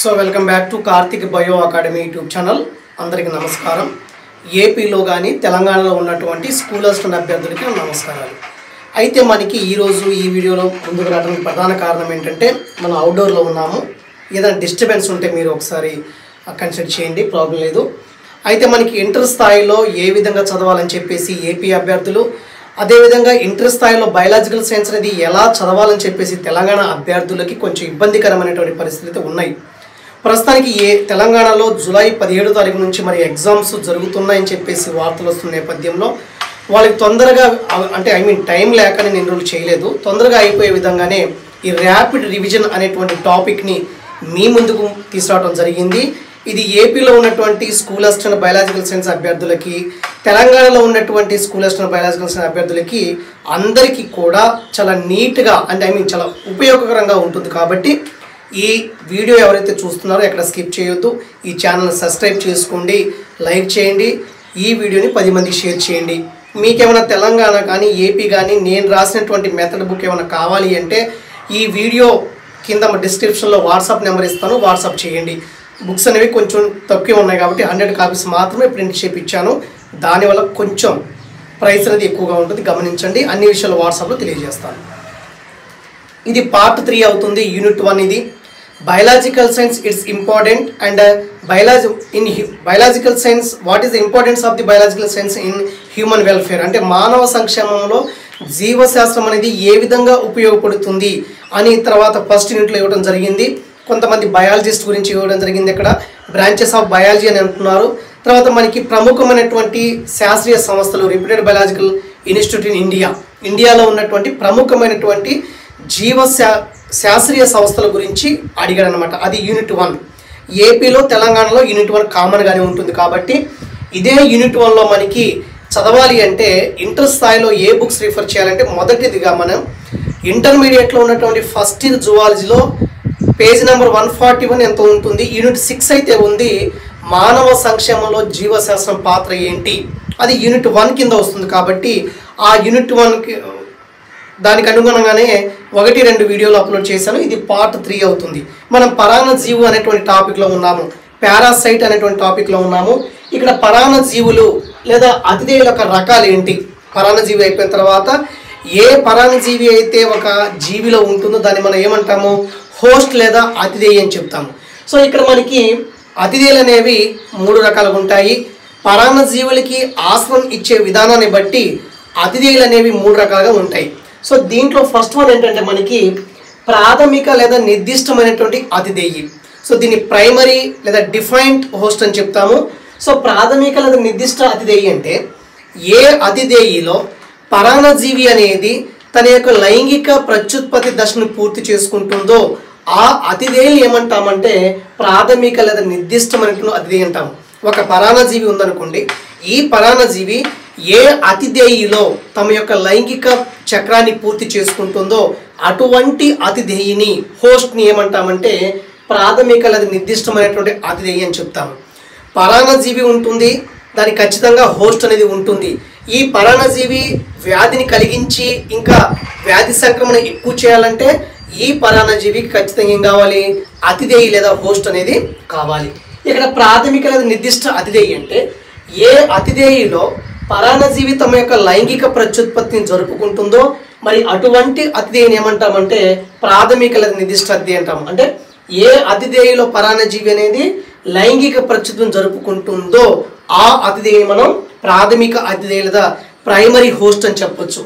So welcome back to Karthik bio academy YouTube channel. అందరికీ నమస్కారం. ఏపీలో కానీ తెలంగాణలో ఉన్నటువంటి స్కూల్ అసిస్టెంట్ అభ్యర్థులకి నమస్కారాలు. అయితే మనకి ఈరోజు ఈ వీడియోలో ముందుకు రావడానికి ప్రధాన కారణం ఏంటంటే మనం అవుట్డోర్లో ఉన్నాము. ఏదైనా డిస్టర్బెన్స్ ఉంటే మీరు ఒకసారి కన్సిడర్ చేయండి, ప్రాబ్లం లేదు. అయితే మనకి ఇంటర్ స్థాయిలో ఏ విధంగా చదవాలని చెప్పేసి ఏపీ అభ్యర్థులు, అదేవిధంగా ఇంటర్ స్థాయిలో బయాలజికల్ సైన్స్ అనేది ఎలా చదవాలని చెప్పేసి తెలంగాణ అభ్యర్థులకి కొంచెం ఇబ్బందికరమైనటువంటి పరిస్థితులు ఉన్నాయి. ప్రస్తుతానికి తెలంగాణలో జూలై 17 తారీఖు నుంచి మరి ఎగ్జామ్స్ జరుగుతున్నాయని చెప్పేసి వార్తలు వస్తున్న నేపథ్యంలో వాళ్ళకి తొందరగా అంటే టైం లేక నేను ఎన్రోల్ చేయలేదు, తొందరగా అయిపోయే విధంగానే ఈ ర్యాపిడ్ రివిజన్ అనేటువంటి టాపిక్ని మీ ముందుకు తీసుకురావడం జరిగింది. ఇది ఏపీలో ఉన్నటువంటి స్కూల్ అసిస్టెంట్ బయాలజికల్ సైన్స్ అభ్యర్థులకి, తెలంగాణలో ఉన్నటువంటి స్కూల్ అసిస్టెంట్ బయాలజికల్ సైన్స్ అభ్యర్థులకి అందరికీ కూడా చాలా నీట్గా అంటే చాలా ఉపయోగకరంగా ఉంటుంది. కాబట్టి ఈ వీడియో ఎవరైతే చూస్తున్నారో ఎక్కడ స్కిప్ చేయొద్దు, ఈ ఛానల్ సబ్స్క్రైబ్ చేసుకోండి, లైక్ చేయండి, ఈ వీడియోని 10 మందికి షేర్ చేయండి. మీకేమైనా తెలంగాణ కానీ ఏపీ కానీ నేను రాసినటువంటి మెథడ్ బుక్ ఏమైనా కావాలి అంటే ఈ వీడియో కింద డిస్క్రిప్షన్లో వాట్సాప్ నెంబర్ ఇస్తాను, వాట్సాప్ చేయండి. బుక్స్ అనేవి కొంచెం తక్కువ ఉన్నాయి కాబట్టి 100 కాపీస్ మాత్రమే ప్రింట్ చేయించాను. దానివల్ల కొంచెం ప్రైస్ అనేది ఎక్కువగా ఉంటుంది, గమనించండి. అన్ని విషయాలు వాట్సాప్లో తెలియజేస్తాను. ఇది పార్ట్ 3 అవుతుంది, యూనిట్ 1. ఇది biological science it's important and biological science what is the importance of the biological science in human welfare, అంటే మానవ సంక్షేమంలో జీవశాస్త్రం అనేది ఏ విధంగా ఉపయోగపడుతుంది అని తర్వాత ఫస్ట్ యూనిట్లో ఇవ్వడం జరిగింది. కొంతమంది బయాలజిస్ట్ గురించి ఇవ్వడం జరిగింది, ఇక్కడ బ్రాంచెస్ ఆఫ్ బయాలజీ అని అంటున్నారు. తర్వాత మనకి ప్రముఖమైనటువంటి శాస్త్రీయ సంస్థలు, రిప్యూటెడ్ బయాలజికల్ ఇన్స్టిట్యూట్ ఇన్ ఇండియాలో ఉన్నటువంటి ప్రముఖమైనటువంటి శాస్త్రీయ సంస్థల గురించి అడిగాడు అనమాట. అది యూనిట్ 1. ఏపీలో తెలంగాణలో యూనిట్ 1 కామన్గానే ఉంటుంది. కాబట్టి ఇదే యూనిట్ 1లో మనకి చదవాలి అంటే ఇంటర్ స్థాయిలో ఏ బుక్స్ రిఫర్ చేయాలంటే మొదటిదిగా మనం ఇంటర్మీడియట్లో ఉన్నటువంటి ఫస్ట్ ఇయర్ జువాలజీలో పేజ్ నెంబర్ 141 ఎంత ఉంటుంది, యూనిట్ 6 అయితే ఉంది, మానవ సంక్షేమంలో జీవశాస్త్రం పాత్ర ఏంటి, అది యూనిట్ 1 కింద వస్తుంది. కాబట్టి ఆ యూనిట్ 1కి దానికి అనుగుణంగానే 1-2 వీడియోలు అప్లోడ్ చేశాను. ఇది పార్ట్ 3 అవుతుంది. మనం పరాన్నజీవు అనేటువంటి టాపిక్లో ఉన్నాము, పారాసైట్ అనేటువంటి టాపిక్లో ఉన్నాము. ఇక్కడ పరాన్నజీవులు లేదా అతిథేయుల యొక్క రకాలు ఏంటి, పరాన్నజీవి అయిపోయిన తర్వాత ఏ పరాన్నజీవి అయితే ఒక జీవిలో ఉంటుందో దాన్ని మనం ఏమంటాము, హోస్ట్ లేదా అతిథేయి అని చెప్తాము. సో ఇక్కడ మనకి అతిథేయులు అనేవి 3 రకాలుగా ఉంటాయి. పరాన్నజీవులకి ఆశ్రమం ఇచ్చే విధానాన్ని బట్టి అతిథేయులు అనేవి 3 రకాలుగా ఉంటాయి. సో దీంట్లో ఫస్ట్ వన్ ఏంటంటే మనకి ప్రాథమిక లేదా నిర్దిష్టమైనటువంటి అతిథేయి. సో దీన్ని ప్రైమరీ లేదా డిఫైన్డ్ హోస్ట్ అని చెప్తాము. సో ప్రాథమిక లేదా నిర్దిష్ట అతిథేయి అంటే ఏ అతిథేయిలో పరాన్నజీవి అనేది తన యొక్క లైంగిక ప్రత్యుత్పత్తి దశను పూర్తి చేసుకుంటుందో ఆ అతిథేయులు ఏమంటామంటే ప్రాథమిక లేదా నిర్దిష్టమైనటువంటి అతిథేయి అంటాము. ఒక పరాన్నజీవి ఉందనుకోండి, ఈ పరాన్నజీవి ఏ అతిథేయిలో తమ యొక్క లైంగిక చక్రాన్ని పూర్తి చేసుకుంటుందో అటువంటి అతిథేయిని, హోస్ట్ని ఏమంటామంటే ప్రాథమిక లేదా నిర్దిష్టమైనటువంటి అతిథేయి అని చెప్తాము. పరాన్నజీవి ఉంటుంది, దానికి ఖచ్చితంగా హోస్ట్ అనేది ఉంటుంది. ఈ పరాన్నజీవి వ్యాధిని కలిగించి ఇంకా వ్యాధి సంక్రమణ ఎక్కువ చేయాలంటే ఈ పరాన్నజీవికి ఖచ్చితంగా ఏం కావాలి, అతిథేయి లేదా హోస్ట్ అనేది కావాలి. ఇక్కడ ప్రాథమిక లేదా నిర్దిష్ట అతిథేయి అంటే ఏ అతిథేయిలో పరాన్నజీవి తమ యొక్క లైంగిక ప్రత్యుత్పత్తిని జరుపుకుంటుందో మరి అటువంటి అతిథేయిని ఏమంటామంటే ప్రాథమిక లేదా నిర్దిష్ట అతిథేయి అంటాము. అంటే ఏ అతిథేయిలో పరాన్నజీవి అనేది లైంగిక ప్రత్యుత్పత్తిని జరుపుకుంటుందో ఆ అతిథేయిని మనం ప్రాథమిక అతిథేయి లేదా ప్రైమరీ హోస్ట్ అని చెప్పొచ్చు.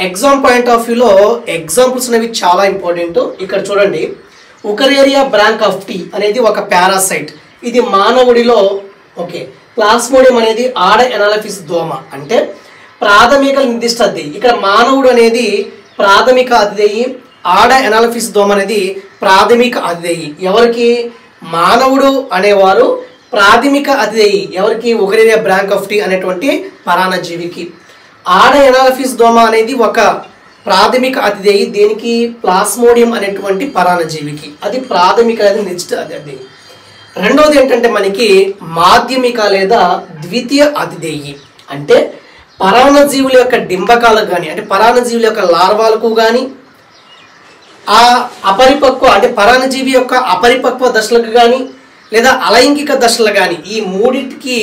ఎగ్జామ్ పాయింట్ ఆఫ్ వ్యూలో ఎగ్జాంపుల్స్ అనేవి చాలా ఇంపార్టెంట్. ఇక్కడ చూడండి, ఉకరేరియా బ్రాంకాఫ్టీ అనేది ఒక పారాసైట్, ఇది మానవుడిలో ప్లాస్మోడియం అనేది ఆడ ఎనాలఫిస్ దోమ, అంటే ప్రాథమిక నిర్దిష్ట అతిథేయి. ఇక్కడ మానవుడు అనేది ప్రాథమిక అతిథేయి, ఆడ ఎనాలఫిస్ దోమ అనేది ప్రాథమిక అతిథేయి. ఎవరికి, మానవుడు అనేవారు ప్రాథమిక అతిథేయి ఎవరికి, ఉకరేరియా బ్రాంకాఫ్టీ అనేటువంటి పరాన్నజీవికి. ఆడ ఎనాలఫిస్ దోమ అనేది ఒక ప్రాథమిక అతిథేయి, దేనికి, ప్లాస్మోడియం అనేటువంటి పరాన్నజీవికి. అది ప్రాథమిక లేదా నిర్దిష్ట అతిథేయి. రెండవది ఏంటంటే మనకి మాధ్యమిక లేదా ద్వితీయ అతిథేయి, అంటే పరాన్నజీవుల యొక్క డింబకాలకు కానీ అంటే పరాన్నజీవుల యొక్క లార్వాలకు కానీ ఆ అపరిపక్వ అంటే పరాన్నజీవి యొక్క అపరిపక్వ దశలకు కానీ లేదా అలైంగిక దశలు కానీ ఈ మూడింటికి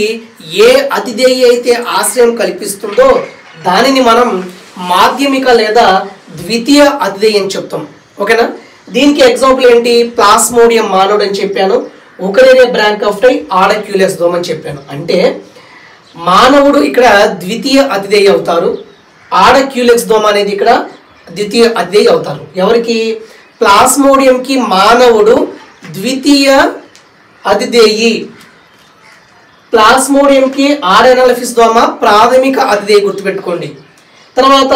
ఏ అతిదేయి అయితే ఆశ్రయం కల్పిస్తుందో దానిని మనం మాధ్యమిక లేదా ద్వితీయ అతిదేయి అని చెప్తాం. ఓకేనా? దీనికి ఎగ్జాంపుల్ ఏంటి? ప్లాస్మోడియం మానవుడు అని చెప్పాను, ఉకరేరియా బ్రాంకాఫ్టై ఆడక్యూలెక్స్ దోమ అని చెప్పాను. అంటే మానవుడు ఇక్కడ ద్వితీయ అతిదేయి అవుతారు, ఆడక్యూలెక్స్ దోమ అనేది ఇక్కడ ద్వితీయ అతిదేయి అవుతారు. ఎవరికి? ప్లాస్మోడియంకి మానవుడు ద్వితీయ అతిదేయి, ప్లాస్మోడియంకి ఆడెనాలిఫిస్ దోమ ప్రాథమిక అతిదేయి, గుర్తుపెట్టుకోండి. తర్వాత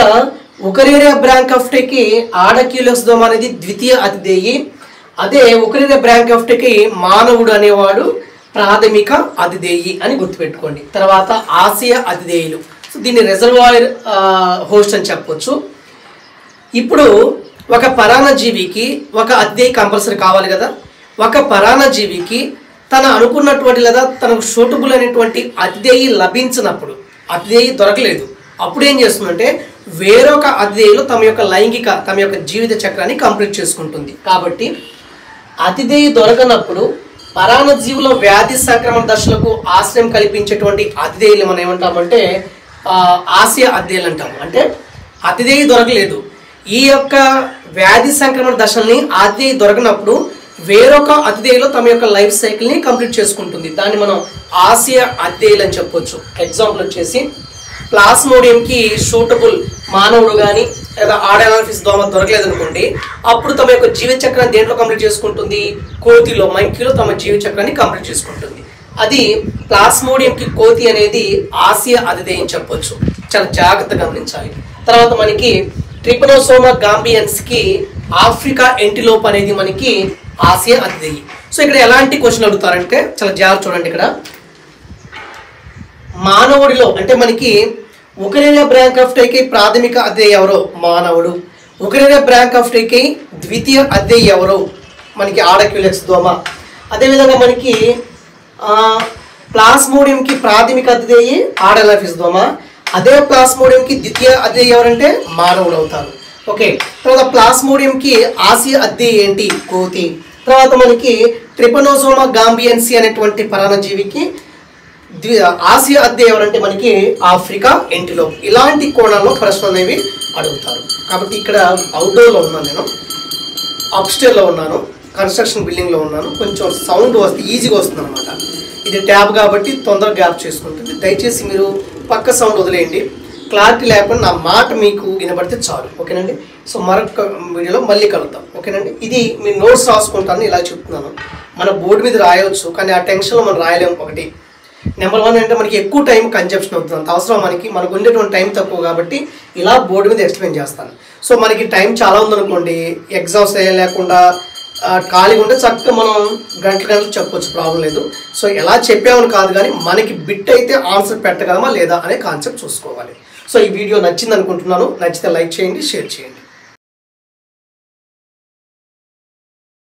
ఉకరేరియా బ్రాంకాఫ్టైకి ఆడక్యూలెక్స్ దోమ అనేది ద్వితీయ అతిదేయి, అదే ఉకరేరియా బ్రాంకాఫ్టైకి మానవుడు అనేవాడు ప్రాథమిక అతిదేయి అని గుర్తుపెట్టుకోండి. తర్వాత ఆసియా అతిదేయులు, సో దీన్ని రిజర్వాయర్ హోస్ట్ అని చెప్పొచ్చు. ఇప్పుడు ఒక పరాన్నజీవికి ఒక అతిదేయి కంపల్సరీ కావాలి కదా. ఒక పరాన్నజీవికి తన అనుకున్నటువంటి లేదా తనకు సూటబుల్ అనేటువంటి అతిదేయి లభించినప్పుడు, అతిదేయి దొరకలేదు, అప్పుడు ఏం చేస్తుందంటే వేరొక అతిదేయులు తమ యొక్క జీవిత చక్రాన్ని కంప్లీట్ చేసుకుంటుంది. కాబట్టి అతిదేయి దొరకనప్పుడు పరాన్నజీవుల వ్యాధి సంక్రమణ దశలకు ఆశ్రయం కల్పించేటువంటి అతిదేయులు మనం ఏమంటామంటే ఆసియా అతిదేయులు అంటాము. అంటే అతిదేయి దొరకలేదు, ఈ యొక్క వ్యాధి సంక్రమణ దశల్ని అతిదేయి దొరకనప్పుడు వేరొక అతిదేయులు తమ యొక్క లైఫ్ సైకిల్ని కంప్లీట్ చేసుకుంటుంది. దాన్ని మనం ఆసియా అతిదేయులు అని చెప్పొచ్చు. ఎగ్జాంపుల్ వచ్చేసి ప్లాస్మోడియంకి సూటబుల్ మానవుడు కానీ లేదా ఆడెనాలిఫిస్ దోమ దొరకలేదు అనుకోండి, అప్పుడు తమ యొక్క జీవిత చక్రాన్ని దేంట్లో కంప్లీట్ చేసుకుంటుంది? కోతిలో, మంకీలో తమ జీవిత చక్రాన్ని కంప్లీట్ చేసుకుంటుంది. అది ప్లాస్మోడియంకి కోతి అనేది ఆసియా అతిదేయి అని చెప్పొచ్చు. చాలా జాగ్రత్తగా గమనించాలి. తర్వాత మనకి ట్రిపనోసోమా గాంబియన్స్కి ఆఫ్రికా ఎంటిలోప్ అనేది మనకి ఆసియా అతిదేయి. సో ఇక్కడ ఎలాంటి క్వశ్చన్ అడుగుతారంటే చాలా జాగ్రత్త చూడండి. ఇక్కడ మానవుడిలో అంటే మనకి ఉకరేరియా బ్రాంకాఫ్టైకి ప్రాథమిక అతిదేయి ఎవరో? మానవుడు. ఉకరేరియా బ్రాంకాఫ్టైకి ద్వితీయ అతిదేయి ఎవరో? మనకి ఆడక్యూలెక్స్ దోమ. అదేవిధంగా మనకి ప్లాస్మోడియంకి ప్రాథమిక అతిదేయి ఆడెనాలిఫిస్ దోమ. అదే ప్లాస్మోడియంకి ద్వితీయ అతిదేయి ఎవరంటే మానవుడు అవుతారు. ఓకే. తర్వాత ప్లాస్మోడియంకి ఆసియా అతిదేయి ఏంటి? కోతి. తర్వాత మనకి ట్రిపనోసోమా గాంబియన్సీ అనేటువంటి పరాన్నజీవికి ఆసియా అతిదేయి ఎవరంటే మనకి ఆఫ్రికా ఎంటిలోప్. ఇలాంటి కోణాల్లో ప్రశ్నలు అనేవి అడుగుతారు. కాబట్టి ఇక్కడ అవుట్డోర్లో ఉన్నాను, నేను అప్స్టేర్లో ఉన్నాను, కన్స్ట్రక్షన్ బిల్డింగ్లో ఉన్నాను. కొంచెం సౌండ్ వస్తే ఈజీగా వస్తుంది అనమాట. ఇది ట్యాబ్ కాబట్టి తొందరగా గ్యాప్ చేసుకుంటుంది. దయచేసి మీరు పక్క సౌండ్ వదిలేయండి. క్లారిటీ లేకుండా నా మాట మీకు వినబడితే చాలు. ఓకేనండి. సో మరొక వీడియోలో మళ్ళీ కలుద్దాం. ఓకేనండి. ఇది మీ నోట్స్ రాసుకుంటాను ఇలా చెప్తున్నాను. మన బోర్డు మీద రాయవచ్చు, కానీ ఆ టెన్షన్లో మనం రాయలేము. ఒకటి నెంబర్ 1 అంటే మనకి ఎక్కువ టైం కన్జంప్షన్ అవుతుంది. అంత అవసరం మనకు ఉండేటువంటి టైం తక్కువ కాబట్టి ఇలా బోర్డు మీద ఎక్స్ప్లెయిన్ చేస్తాను. సో మనకి టైం చాలా ఉందనుకోండి, ఎగ్జామ్స్ లేకుండా ఖాళీగా ఉంటే చక్కగా మనం గంటలు చెప్పొచ్చు, ప్రాబ్లం లేదు. సో ఎలా చెప్పామని కాదు, కానీ మనకి బిట్ అయితే ఆన్సర్ పెట్టగలమా లేదా అనే కాన్సెప్ట్ చూసుకోవాలి. సో ఈ వీడియో నచ్చింది అనుకుంటున్నాను. నచ్చితే లైక్ చేయండి, షేర్ చేయండి.